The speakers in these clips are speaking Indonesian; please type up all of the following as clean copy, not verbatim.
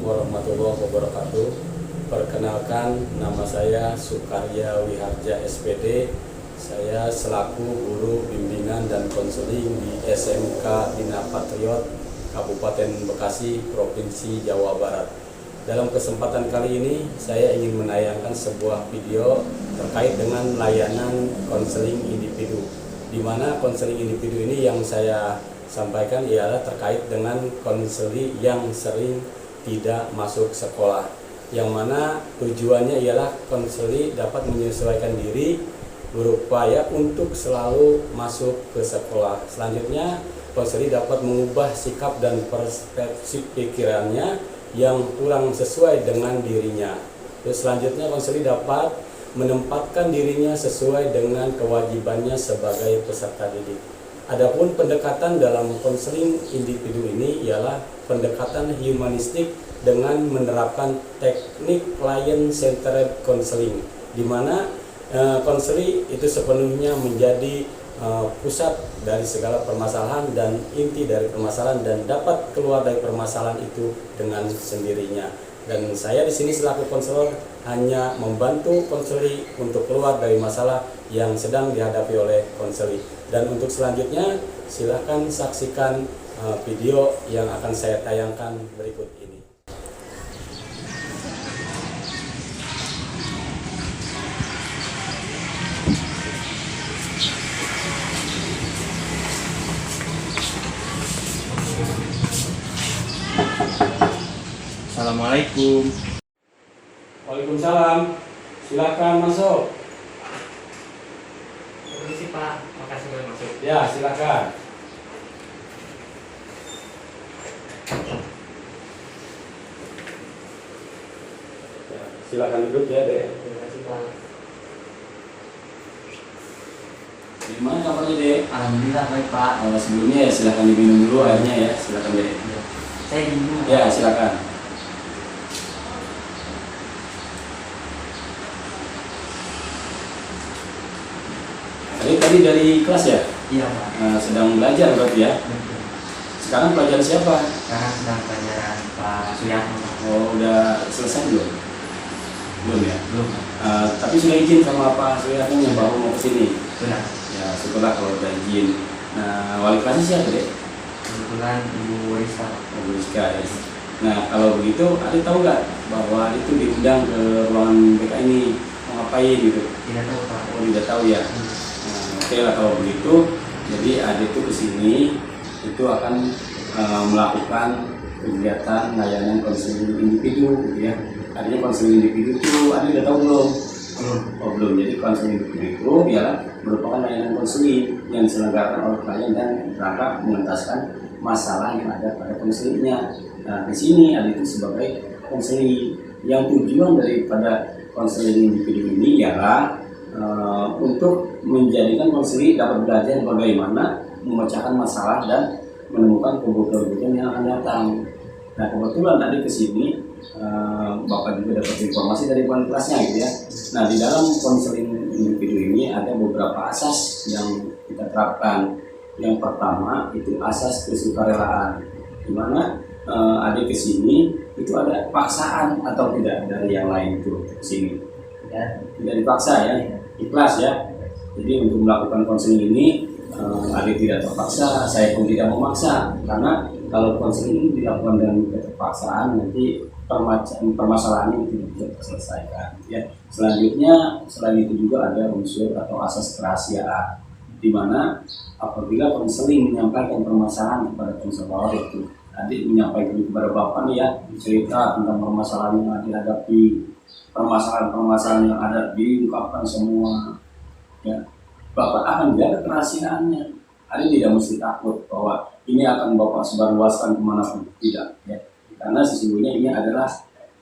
warahmatullahi wabarakatuh. Perkenalkan, nama saya Sukarya Wiharja SPD. Saya selaku guru bimbingan dan konseling di SMK Bina Patriot Kabupaten Bekasi, Provinsi Jawa Barat. Dalam kesempatan kali ini saya ingin menayangkan sebuah video terkait dengan layanan konseling individu, di mana konseling individu ini yang saya sampaikan ialah terkait dengan konseli yang sering tidak masuk sekolah, yang mana tujuannya ialah konseli dapat menyesuaikan diri, berupaya untuk selalu masuk ke sekolah. Selanjutnya konseli dapat mengubah sikap dan perspektif pikirannya yang kurang sesuai dengan dirinya. Terus selanjutnya konseli dapat menempatkan dirinya sesuai dengan kewajibannya sebagai peserta didik. Adapun pendekatan dalam konseling individu ini ialah pendekatan humanistik dengan menerapkan teknik client-centered counseling, di mana konseling itu sepenuhnya menjadi pusat dari segala permasalahan dan inti dari permasalahan, dan dapat keluar dari permasalahan itu dengan sendirinya. Dan saya di sini selaku konselor hanya membantu konseli untuk keluar dari masalah yang sedang dihadapi oleh konseli. Dan untuk selanjutnya silahkan saksikan video yang akan saya tayangkan berikut ini. Assalamualaikum. Waalaikumsalam. Silakan masuk. Permisi Pak, makasih sudah masuk. Ya, silakan. Ya, silakan duduk ya, Dek. Terima kasih Pak. Gimana kabarnya, Dek? Alhamdulillah baik Pak. Sebelumnya ya silakan diminum dulu airnya ya. Silakan, Dek. Saya dulu. Ya, silakan. Tadi dari kelas ya? Iya Pak. Sedang belajar berarti ya? Betul. Sekarang pelajaran siapa? Sekarang sedang pelajaran Pak Suyatno. Oh, udah selesai belum? Belum ya? Belum Pak. Tapi sudah izin sama Pak Suyatno yang baru mau kesini? Sudah. Ya, syukurlah kalau udah izin. Nah, wali kelasnya siapa, Dek? Kebetulan Ibu Risa. Oh, Bu Rizka ya. Nah, kalau begitu, Adik tahu nggak bahwa itu diundang ke ruangan BK ini mau ngapain gitu? Tidak tahu Pak. Oh, tidak tahu ya. Nah, oke lah kalau begitu. Jadi Adik itu kesini itu akan melakukan kegiatan layanan konseling individu, gitu ya. Artinya konseling individu itu Adik udah tahu belum? Belum. Oh, belum. Jadi konseling individu itu ialah merupakan layanan konseling yang diselenggarakan oleh klien dan rangka mengentaskan masalah yang ada pada konselingnya. Nah, di sini ada itu sebagai konseling. Yang tujuan daripada konseling individu ini ialah untuk menjadikan konseling dapat belajar bagaimana memecahkan masalah dan menemukan kebutuhan-kebutuhan yang akan datang. Nah, kebetulan tadi kesini Bapak juga dapat informasi dari wali kelasnya gitu ya. Nah, di dalam konseling individu ini ada beberapa asas yang kita terapkan. Yang pertama itu asas kesukarelaan, di mana adik kesini itu ada paksaan atau tidak dari yang lain itu kesini. Ya, tidak dipaksa ya, ikhlas ya. Jadi untuk melakukan konseling ini adik tidak terpaksa, saya pun tidak memaksa, karena kalau konseling ini dilakukan dengan keterpaksaan nanti permasalahannya tidak bisa terselesaikan. Ya. Selanjutnya, selain itu juga ada unsur atau asas kerahasiaan, di mana apabila konseling menyampaikan permasalahan kepada konselor, itu adik menyampaikan kepada bapak nih ya, cerita tentang permasalahan yang dihadapi, permasalahan-permasalahan yang ada diungkapkan semua. Ya, bapak akan jaga kerahasiaannya. Adik tidak mesti takut bahwa ini akan bapak sebarluaskan kemanapun, tidak. Ya. Karena sesungguhnya ini adalah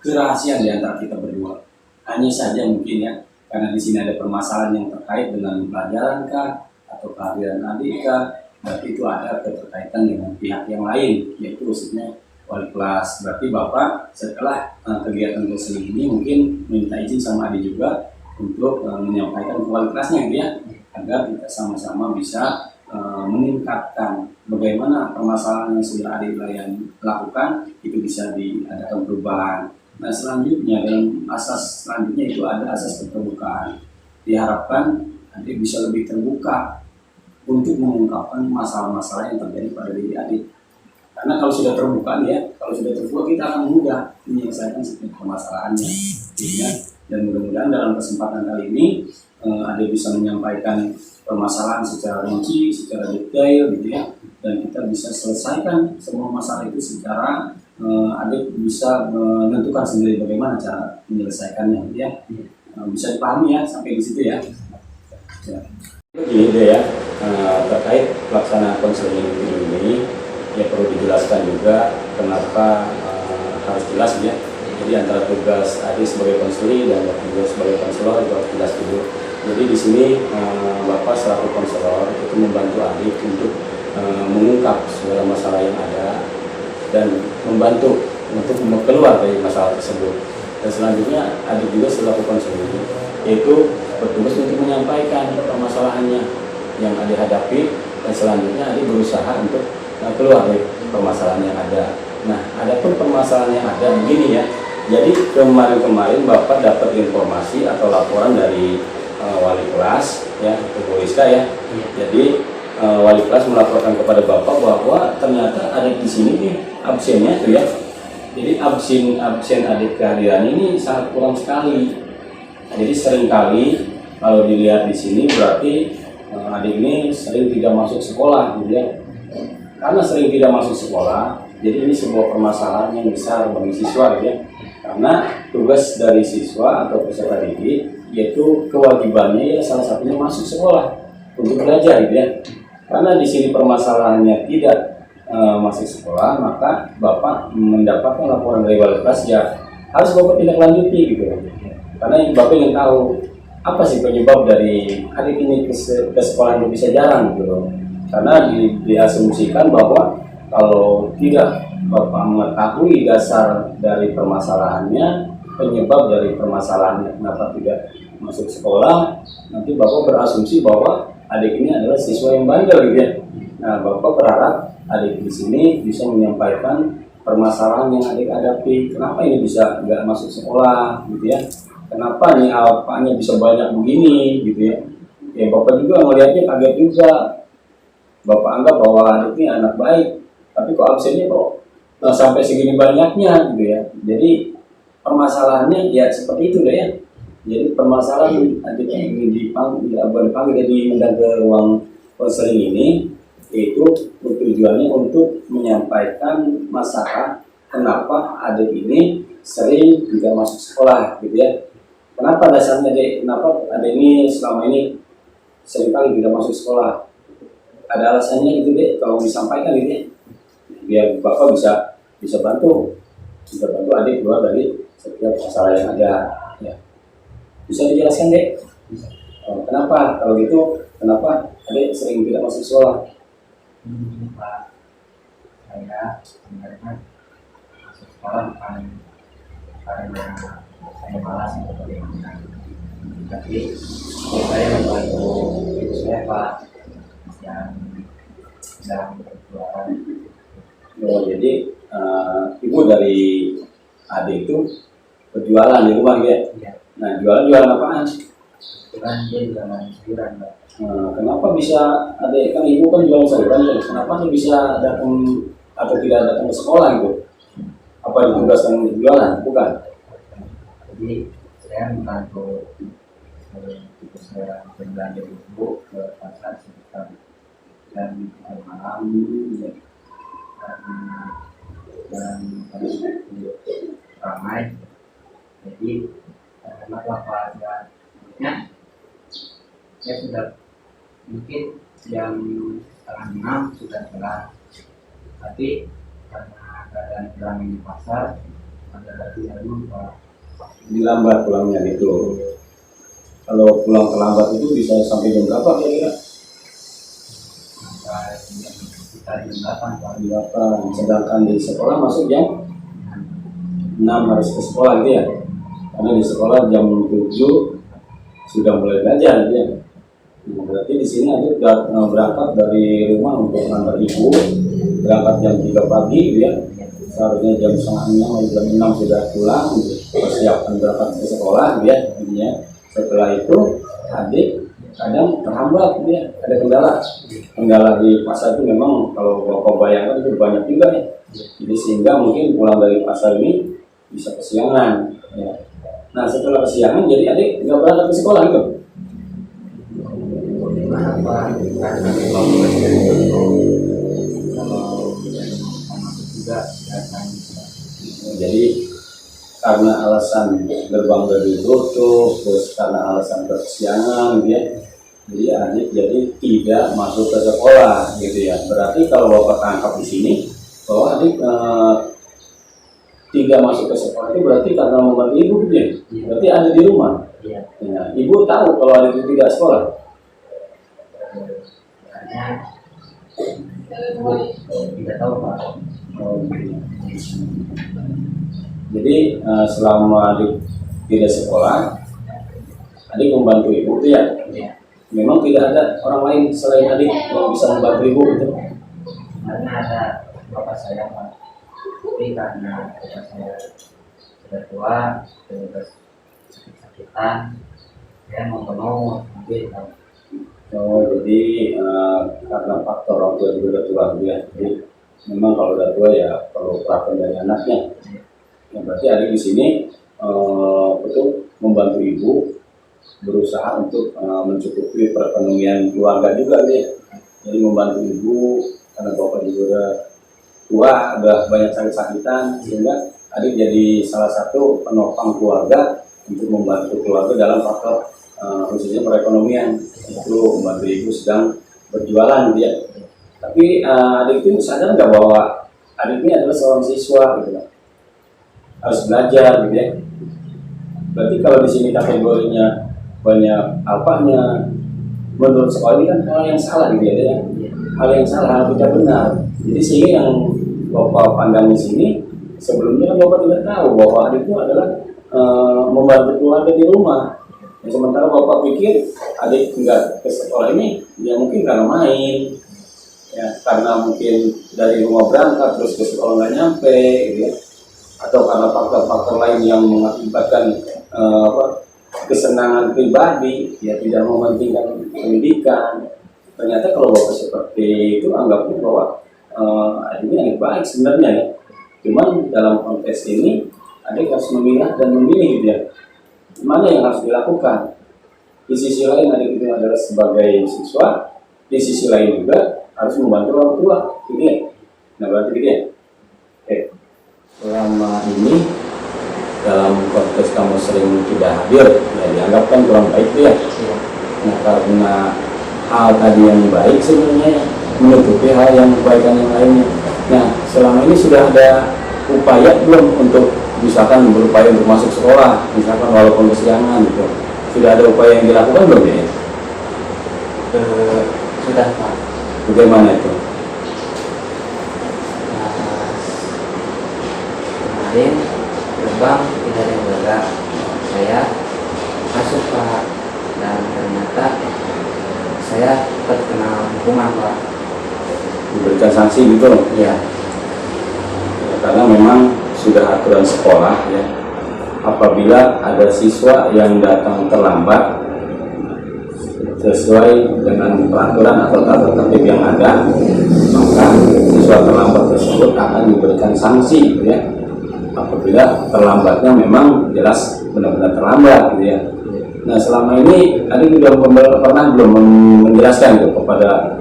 kerahasiaan di antara kita berdua. Hanya saja mungkin ya, karena di sini ada permasalahan yang terkait dengan pelajaran kah atau kehadiran adik kah, berarti itu ada keterkaitan dengan pihak yang lain, yaitu khususnya wali kelas. Berarti bapak setelah kegiatan konseling ini mungkin minta izin sama adik juga untuk menyampaikan ke wali kelasnya gitu ya, agar kita sama-sama bisa meningkatkan bagaimana permasalahan yang sudah adik kalian lakukan itu bisa diadakan perubahan. Nah selanjutnya dalam asas selanjutnya itu ada asas keterbukaan. Diharapkan adik bisa lebih terbuka untuk mengungkapkan masalah-masalah yang terjadi pada diri adik. Karena kalau sudah terbuka kalau sudah terbuka kita akan mudah menyelesaikan setiap permasalahannya. Ya. Dan mudah-mudahan dalam kesempatan kali ini adik bisa menyampaikan permasalahan secara rinci, secara detail gitu ya, dan kita bisa selesaikan semua masalah itu secara adik bisa menentukan sendiri bagaimana cara menyelesaikannya, ya. Bisa dipahami ya sampai di situ ya. Ya. Begini ya, terkait pelaksanaan konseling ini ya perlu dijelaskan juga kenapa harus jelas ya. Jadi antara tugas adik sebagai konselor dan tugas sebagai konselor itu harus jelas dulu. Jadi di sini Bapak selaku konselor itu membantu adik untuk mengungkap segala masalah yang ada dan membantu untuk keluar dari masalah tersebut. Dan selanjutnya adik juga selaku konselor yaitu bertugas untuk menyampaikan permasalahannya yang adik hadapi dan selanjutnya adik berusaha untuk keluar dari permasalahan yang ada. Nah, adapun permasalahan yang ada begini ya. Jadi kemarin-kemarin Bapak dapat informasi atau laporan dari wali kelas ya, Ibu Rizka ya. Jadi wali kelas melaporkan kepada Bapak bahwa ternyata adik di sini nih absennya tuh ya. Jadi absen adik kehadiran ini sangat kurang sekali. Jadi seringkali kalau dilihat di sini berarti adik ini sering tidak masuk sekolah gitu ya. Karena sering tidak masuk sekolah, jadi ini sebuah permasalahan yang besar bagi siswa gitu ya. Karena tugas dari siswa atau peserta didik yaitu kewajibannya ya salah satunya masuk sekolah untuk belajar gitu ya. Karena di sini permasalahannya tidak masuk sekolah, maka Bapak mendapatkan laporan dari wali kelas ya harus Bapak tindak lanjuti gitu. Karena Bapak ingin tahu apa sih penyebab dari adik ini ke sekolah yang bisa jarang gitu. Karena diasumsikan bahwa kalau tidak Bapak mengetahui dasar dari permasalahannya, penyebab dari permasalahannya kenapa tidak masuk sekolah, nanti Bapak berasumsi bahwa adik ini adalah siswa yang bandel gitu ya. Nah, Bapak berharap adik di sini bisa menyampaikan permasalahan yang adik hadapi. Kenapa ini bisa nggak masuk sekolah gitu ya? Kenapa nih apanya bisa banyak begini gitu ya? Ya Bapak juga melihatnya kaget juga. Bapak anggap bahwa adik ini anak baik, tapi kok absennya kok sampai segini banyaknya gitu ya. Jadi permasalahannya ya seperti itu deh ya. Jadi permasalahan adiknya ingin dipanggil jadi undang ke ruang konseling ini itu tujuannya untuk menyampaikan masalah kenapa adik ini sering tidak masuk sekolah gitu ya. Kenapa dasarnya dek? Kenapa adik ini selama ini seringkali tidak masuk sekolah? Ada alasannya gitu deh, kalau disampaikan gitu ya, biar Bapak bisa bantu adik keluar dari setiap masalah yang ada. Ya. Bisa dijelaskan deh? Kenapa kalau gitu? Kenapa adik sering tidak masuk sekolah? Pak, saya sebenarnya masuk sekolah bukan karena saya malas atau bagaimana, tapi saya membantu ibu saya Pak yang sedang berjualan. Oh, jadi ibu dari adik itu berjualan di rumah gitu ya? Nah, jualan apaan? Kan dia juga main sayuran Pak. Kenapa bisa adik, kan ibu kan jualan sayuran ya? Kenapa dia bisa datang atau tidak datang ke sekolah gitu? Apa ditugaskan untuk jualan? Bukan? Jadi saya membantu ibu saya berbelanja ibu ke pasar sekitar jam malam dan harus ramai. Jadi karena wafatnya saya sudah mungkin jam 5:30 sudah kelar, tapi karena keadaan kurang di pasar ada lagi Dilambat pulangnya gitu. Kalau pulang terlambat itu bisa sampai jam berapa kira-kira? sampai sekitar jam 8 Pak. 8. Sedangkan di sekolah masuk jam 6 harus ke sekolah gitu ya? Karena di sekolah jam 7 sudah mulai belajar gitu ya? Nah, berarti di sini Adit berangkat dari rumah untuk ngantar ibu, berangkat jam 3 pagi gitu ya. Seharusnya jam setengah 6 atau jam 6 sudah pulang, persiapan berangkat ke sekolah gitu ya. Intinya setelah itu Adit kadang terhambat gitu ya, ada kendala di pasar itu. Memang kalau Bapak bayangkan itu banyak juga ya. Jadi sehingga mungkin pulang dari pasar ini bisa kesiangan ya. Nah setelah kesiangan jadi Adik nggak berangkat ke sekolah gitu. Kenapa? Karena kalau masuk juga datang. Jadi karena alasan gerbang udah ditutup, terus karena alasan kesiangan gitu ya. Jadi Adik jadi tidak masuk ke sekolah gitu ya. Berarti kalau Bapak tangkap di sini bahwa Adik tidak masuk ke sekolah itu berarti karena membantu ibu gitu ya. Berarti ada di rumah. Iya. Ya, ibu tahu kalau Adik itu tidak sekolah. Karena tidak tahu Pak. Jadi selama Adik tidak sekolah, Adik membantu ibu itu ya. Iya. Memang tidak ada orang lain selain Adik yang bisa membantu ibu gitu. Karena ada bapak saya Pak. Tapi karena bapak saya sudah tua, terus sakit-sakitan, saya mau mungkin Pak. Oh, jadi karena faktor orang tua juga udah tua gitu ya. Jadi memang kalau udah tua ya perlu perhatian dari anaknya. Ya, berarti Adik di sini betul membantu ibu berusaha untuk mencukupi perekonomian keluarga juga gitu ya. Jadi membantu ibu karena bapak juga udah tua, udah banyak sakit-sakitan, sehingga Adik jadi salah satu penopang keluarga untuk membantu keluarga dalam faktor khususnya perekonomian. Itu membantu ibu sedang berjualan gitu ya. Tapi Adik itu sadar nggak bahwa Adik ini adalah seorang siswa gitu kan, harus belajar gitu ya. Berarti kalau di sini kategorinya banyak apanya, menurut sekolah ini kan hal yang salah gitu ya, hal yang salah, hal tidak benar. Jadi sehingga yang Bapak pandang di sini, sebelumnya kan Bapak tidak tahu bahwa Adik itu adalah membantu keluarga di rumah. Ya, sementara Bapak pikir Adik nggak ke sekolah ini, ya mungkin karena main, ya karena mungkin dari rumah berangkat terus ke sekolah nggak nyampe, gitu ya. Atau karena faktor-faktor lain yang mengakibatkan kesenangan pribadi, ya tidak mementingkan pendidikan. Ternyata kalau Bapak seperti itu anggapnya bahwa Adik ini yang baik sebenarnya ya. Cuman dalam konteks ini Adik harus memilah dan memilih gitu ya. Mana yang harus dilakukan? Di sisi lain Adik itu adalah sebagai siswa, di sisi lain juga harus membantu orang tua, gitu ya. Nah berarti gitu ya. Oke. Selama ini dalam konteks kamu sering tidak hadir, ya dianggap kan kurang baik ya. Nah karena hal tadi yang baik sebenarnya menutupi hal yang kebaikan yang lainnya. Nah selama ini sudah ada upaya belum untuk misalkan berupaya untuk masuk sekolah, misalkan walaupun kesiangan gitu, sudah ada upaya yang dilakukan belum ya? Sudah Pak. Bagaimana itu? Kemarin gerbang tidak ada yang jaga, saya masuk Pak, dan ternyata saya terkena hukuman Pak. Diberikan sanksi gitu? Ya. Karena memang sudah aturan sekolah ya, apabila ada siswa yang datang terlambat sesuai dengan peraturan atau tata tertib yang ada, maka siswa terlambat tersebut akan diberikan sanksi gitu ya. Apabila terlambatnya memang jelas benar-benar terlambat gitu ya. Nah selama ini Adik sudah pernah belum menjelaskan gitu kepada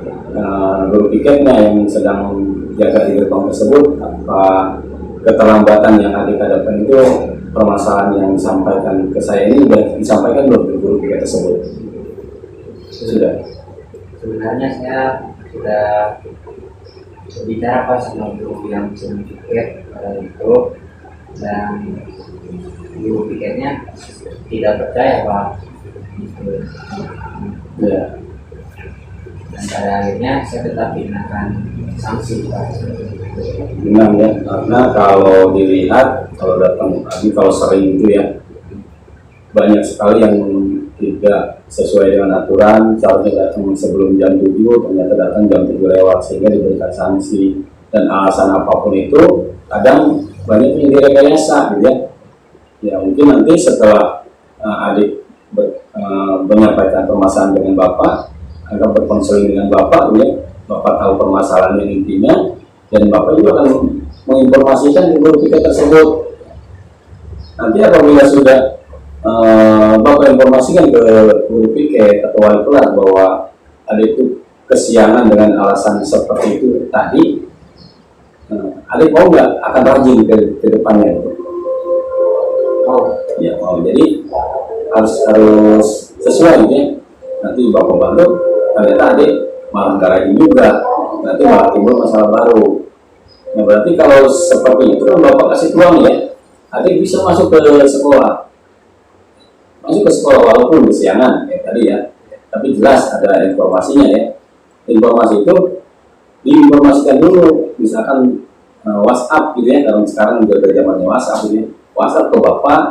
guru piketnya yang sedang jaga di gerbang tersebut, apa keterlambatan yang Adik hadapkan itu permasalahan yang disampaikan ke saya ini sudah disampaikan belum ke guru piket tersebut? Sudah. Sebenarnya saya sudah berbicara Pak sama guru yang piket pada itu, dan guru piketnya tidak percaya Pak. Gitu. Ya. Dan pada akhirnya saya tetap dikenakan sanksi Pak. Benar ya, karena kalau dilihat kalau datang tadi kalau sering itu ya banyak sekali yang tidak sesuai dengan aturan, seharusnya datang sebelum jam 7, ternyata datang jam 7 lewat, sehingga diberikan sanksi. Dan alasan apapun itu kadang banyak yang direkayasa gitu ya. Ya mungkin nanti setelah adik menyampaikan permasalahan dengan bapak, agar berkonseling dengan bapak gitu ya, bapak tahu permasalahan yang intinya, dan bapak juga akan menginformasikan ke guru piket tersebut. Nanti apabila sudah bapak informasikan ke guru piket atau wali kelas bahwa ada itu kesiangan dengan alasan seperti itu tadi, adik mau nggak akan rajin ke depannya? Ya mau. Jadi harus sesuai ya. Nanti bapak bantu, ternyata adik malah nggak rajin juga, nanti malah timbul masalah baru. Nah berarti kalau seperti itu kan bapak kasih peluang ya, adik bisa masuk ke sekolah, walaupun kesiangan ya tadi ya, tapi jelas ada informasinya ya. Informasi itu diinformasikan dulu, misalkan WhatsApp gitu ya, karena sekarang juga ada zamannya WhatsApp gitu ya. WhatsApp ke bapak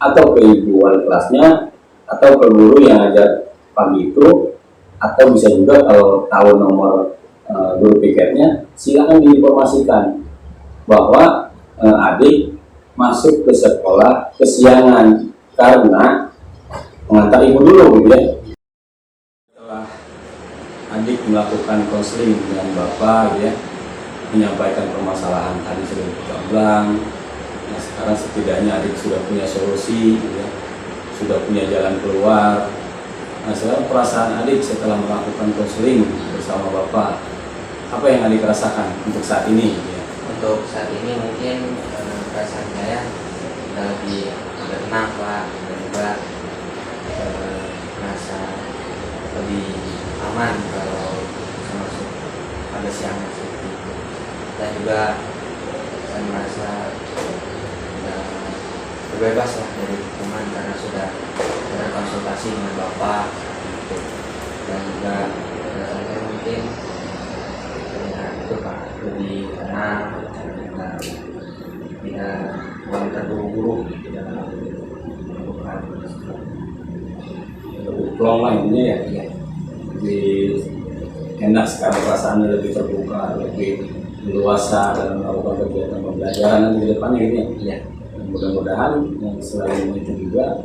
atau ke ibu wali kelasnya atau ke guru yang ajar pagi itu, atau bisa juga kalau tahu nomor guru piketnya, silakan diinformasikan bahwa adik masuk ke sekolah kesiangan karena mengantar ibu dulu gitu ya. Setelah adik melakukan konseling dengan bapak gitu ya, menyampaikan permasalahan tadi sudah kita ulang. Nah sekarang setidaknya adik sudah punya solusi gitu ya, sudah punya jalan keluar. Nah sekarang perasaan adik setelah melakukan konseling bersama bapak, apa yang adik rasakan untuk saat ini ya? Untuk saat ini mungkin perasaan saya lebih tenang Pak, dan juga merasa lebih aman kalau masuk pada siang seperti itu. Dan juga saya merasa berbebas lah dari hukuman karena sudah berkonsultasi dengan bapak gitu. Dan juga saya mungkin itu Pak lebih tenang dan tidak terburu-buru dalam melakukan Lebih plong lah ini ya, lebih enak sekarang, perasaannya lebih terbuka, lebih leluasa dalam melakukan kegiatan pembelajaran nanti ke depannya gitu ya. Iya. Mudah-mudahan yang selain itu juga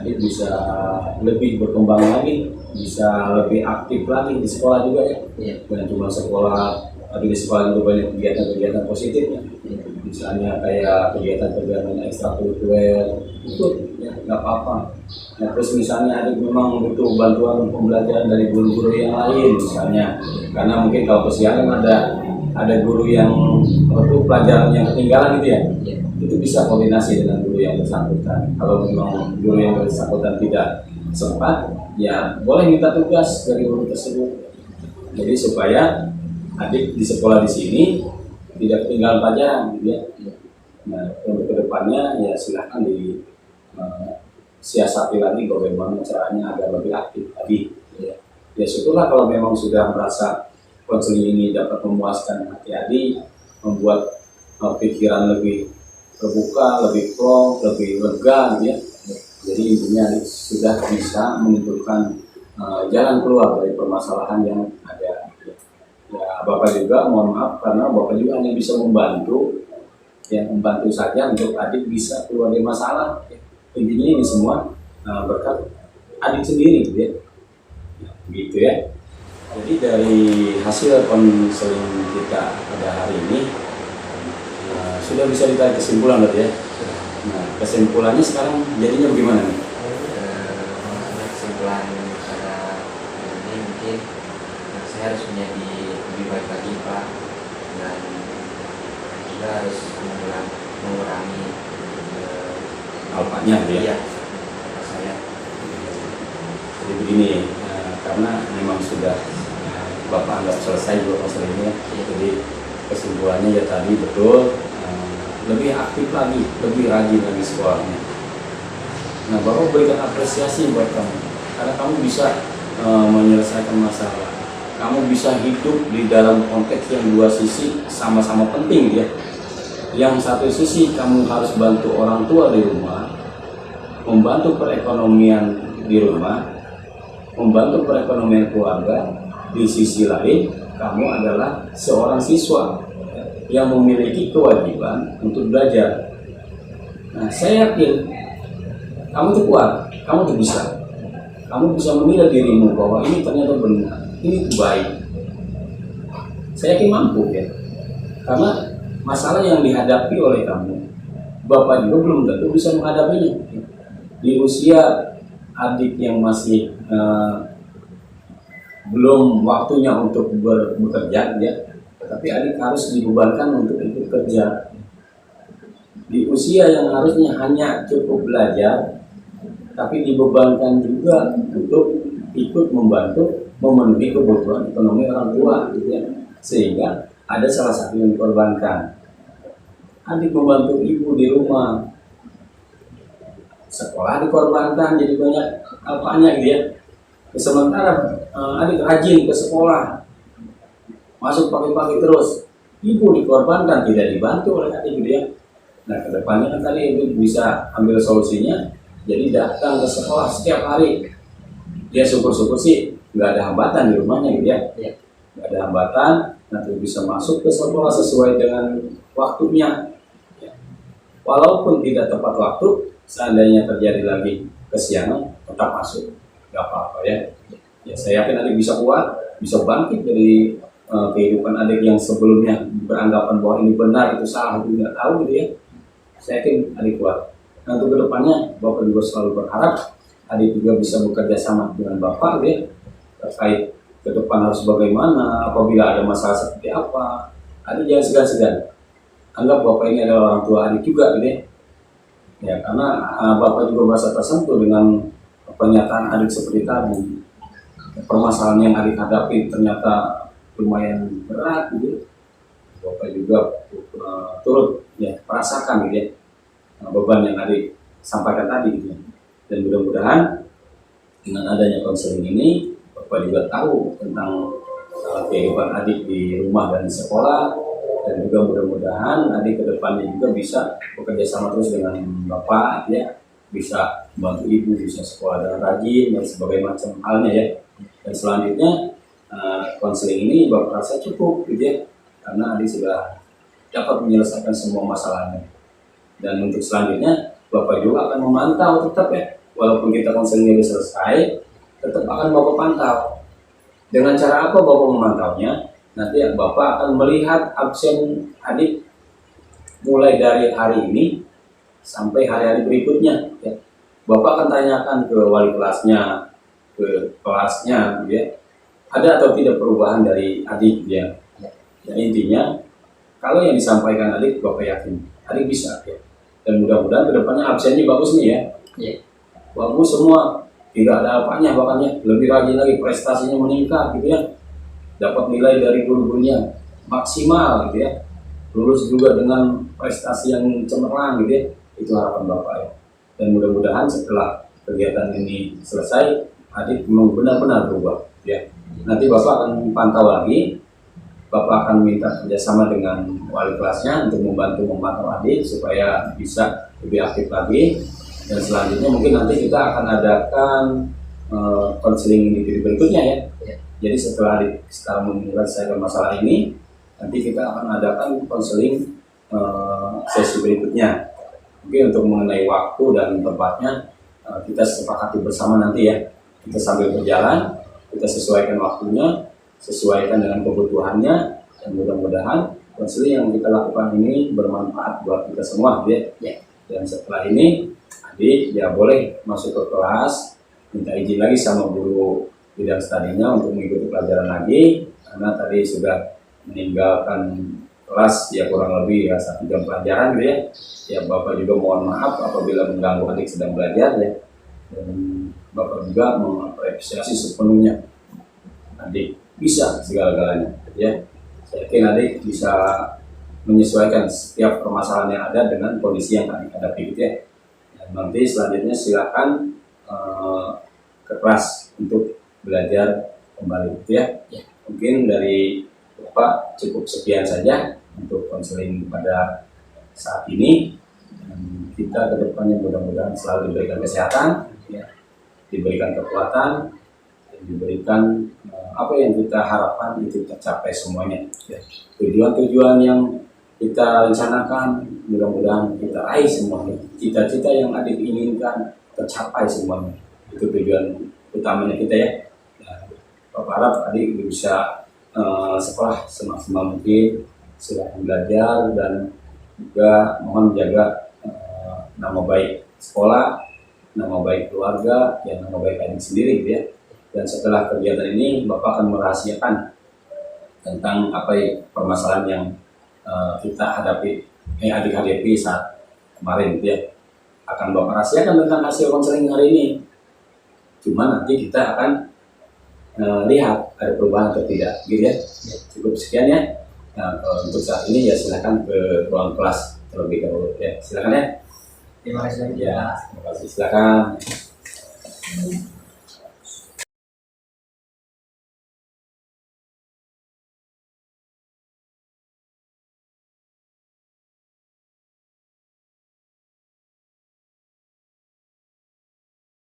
adik bisa lebih berkembang lagi, bisa lebih aktif lagi di sekolah juga ya. Iya. Bukan cuma sekolah, tapi di sekolah juga banyak kegiatan-kegiatan positifnya. Iya. Misalnya kayak kegiatan-kegiatan ekstrakurikuler itu ya nggak apa-apa. Nah terus misalnya adik memang butuh bantuan pembelajaran dari guru-guru yang lain misalnya, karena mungkin kalau kesiangan ada guru yang waktu pelajaran yang ketinggalan gitu ya. Iya. Itu bisa koordinasi dengan guru yang bersangkutan. Kalau memang guru yang bersangkutan tidak sempat, ya boleh minta tugas dari guru tersebut. Jadi supaya adik di sekolah di sini tidak ketinggalan pelajaran, gitu ya. Nah untuk kedepannya ya silahkan siasati lagi bagaimana caranya agar lebih aktif tadi. Ya syukurlah kalau memang sudah merasa konseling ini dapat memuaskan hati adik, membuat pikiran lebih terbuka, lebih plong, lebih lega gitu ya. Jadi intinya sudah bisa menentukan jalan keluar dari permasalahan yang ada. Ya Bapak juga mohon maaf karena Bapak juga hanya bisa membantu, ya membantu saja untuk adik bisa keluar dari masalah. Intinya ini semua berkat adik sendiri gitu ya. Gitu ya. Jadi dari hasil konseling kita pada hari ini sudah bisa ditarik kesimpulan berarti ya. Nah, kesimpulannya sekarang jadinya bagaimana nih? Kesimpulan pada ini mungkin saya harus menjadi lebih baik lagi Pak, dan juga harus mengurangi Alpanya gitu ya. Saya. Jadi begini, karena memang sudah Bapak anggap selesai dua konselingnya, jadi kesimpulannya ya tadi betul, lebih aktif lagi, lebih rajin lagi sekolahnya. Nah Bapak berikan apresiasi buat kamu, karena kamu bisa menyelesaikan masalah, kamu bisa hidup di dalam konteks yang dua sisi sama-sama penting ya. Yang satu sisi kamu harus bantu orang tua di rumah, membantu perekonomian di rumah, membantu perekonomian keluarga. Di sisi lain, kamu adalah seorang siswa yang memiliki kewajiban untuk belajar. Nah, saya yakin kamu tuh kuat, kamu tuh bisa. Kamu bisa menilai dirimu bahwa ini ternyata benar, ini tuh baik. Saya yakin mampu ya. Karena masalah yang dihadapi oleh kamu, Bapak juga belum tentu bisa menghadapinya. Di usia adik yang masih belum waktunya untuk bekerja ya, tetapi adik harus dibebankan untuk ikut kerja. Di usia yang harusnya hanya cukup belajar, tapi dibebankan juga untuk ikut membantu memenuhi kebutuhan ekonomi orang tua gitu ya. Sehingga ada salah satu yang dikorbankan. Adik membantu ibu di rumah, sekolah dikorbankan, jadi banyak apanya gitu ya. Sementara adik rajin ke sekolah, masuk pagi-pagi terus, ibu dikorbankan, tidak dibantu oleh adik gitu ya. Nah, kedepannya kan tadi ibu bisa ambil solusinya, jadi datang ke sekolah setiap hari. Ya syukur-syukur sih nggak ada hambatan di rumahnya gitu ya. Nggak ada hambatan, nanti bisa masuk ke sekolah sesuai dengan waktunya. Walaupun tidak tepat waktu, seandainya terjadi lagi kesiangan, tetap masuk, nggak apa-apa ya. Ya saya yakin adik bisa kuat, bisa bangkit dari kehidupan adik yang sebelumnya beranggapan bahwa ini benar, itu salah, itu nggak tahu gitu ya. Saya yakin adik kuat. Nah, untuk kedepannya, Bapak juga selalu berharap adik juga bisa bekerja sama dengan Bapak gitu ya, terkait ke depan harus bagaimana, apabila ada masalah seperti apa. Adik jangan segan-segan. Anggap Bapak ini adalah orang tua adik juga gitu ya. Ya, karena Bapak juga merasa tersentuh dengan pernyataan adik seperti tadi. Permasalahan yang adik hadapi ternyata lumayan berat gitu. Bapak juga turut ya merasakan gitu ya beban yang adik sampaikan tadi gitu ya. Dan mudah-mudahan dengan adanya konseling ini Bapak juga tahu tentang kehidupan adik di rumah dan di sekolah. Dan juga mudah-mudahan adik ke depannya juga bisa bekerja sama terus dengan Bapak ya, bisa membantu ibu, bisa sekolah dengan rajin dan sebagainya macam halnya ya. Dan selanjutnya konseling ini Bapak rasa cukup gitu ya, karena adik sudah dapat menyelesaikan semua masalahnya. Dan untuk selanjutnya Bapak juga akan memantau tetap ya, walaupun kita konselingnya sudah selesai, tetap akan Bapak pantau. Dengan cara apa Bapak memantaunya? Nanti Bapak akan melihat absen adik mulai dari hari ini sampai hari-hari berikutnya ya. Bapak akan tanyakan ke wali kelasnya, ke kelasnya ya, ada atau tidak perubahan dari adik ya. Ya intinya kalau yang disampaikan adik Bapak yakin adik bisa ya. Dan mudah-mudahan kedepannya absennya bagus nih ya. Bagus semua, tidak ada apanya, bahkan ya lebih rajin lagi, prestasinya meningkat gitu ya. Dapat nilai dari guru-gurunya maksimal gitu ya, lulus juga dengan prestasi yang cemerlang gitu ya. Itu harapan Bapak ya. Dan mudah-mudahan setelah kegiatan ini selesai adik memang benar-benar berubah ya. Nanti Bapak akan pantau lagi, Bapak akan minta kerjasama dengan wali kelasnya untuk membantu memantau adik supaya bisa lebih aktif lagi. Dan selanjutnya mungkin nanti kita akan adakan konseling individu berikutnya ya. Jadi setelah adik sekarang menyelesaikan masalah ini, nanti kita akan adakan konseling sesi berikutnya. Mungkin untuk mengenai waktu dan tempatnya kita sepakati bersama nanti ya. Kita sambil berjalan, kita sesuaikan waktunya, sesuaikan dengan kebutuhannya, dan mudah-mudahan konseling yang kita lakukan ini bermanfaat buat kita semua ya. Dan setelah ini adik ya boleh masuk ke kelas, minta izin lagi sama guru bidang studinya untuk mengikuti pelajaran lagi, karena tadi sudah meninggalkan kelas ya kurang lebih ya 1 jam pelajaran gitu ya. Ya Bapak juga mohon maaf apabila mengganggu adik sedang belajar ya. Dan Bapak juga mengapresiasi sepenuhnya adik bisa segala-galanya ya. Saya yakin adik bisa menyesuaikan setiap permasalahan yang ada dengan kondisi yang adik hadapi gitu ya. Dan nanti selanjutnya silakan ke kelas untuk belajar kembali gitu ya. Mungkin dari Bapak cukup sekian saja untuk konseling pada saat ini. Dan kita ke depannya mudah-mudahan selalu diberikan kesehatan ya. diberikan kekuatan, diberikan apa yang kita harapkan itu tercapai semuanya. Tujuan-tujuan yang kita rencanakan mudah-mudahan kita raih semuanya. Cita-cita yang adik inginkan tercapai semuanya. Itu tujuan utamanya kita ya. Bapak harap adik bisa sekolah semaksimal mungkin, silakan belajar, dan juga mohon jaga nama baik sekolah, nama baik keluarga, dan nama baik adik sendiri gitu ya. Dan setelah kegiatan ini Bapak akan merahasiakan tentang apa permasalahan yang kita hadapi, adik hadapi saat kemarin gitu ya. Akan Bapak rahasiakan tentang hasil konseling hari ini. Cuma nanti kita akan lihat ada perubahan atau tidak gitu ya. Cukup sekian ya. Nah, untuk saat ini ya silakan ke ruang kelas terlebih dahulu ya. Silakan ya. Terima kasih. Ya, terima kasih. Silakan.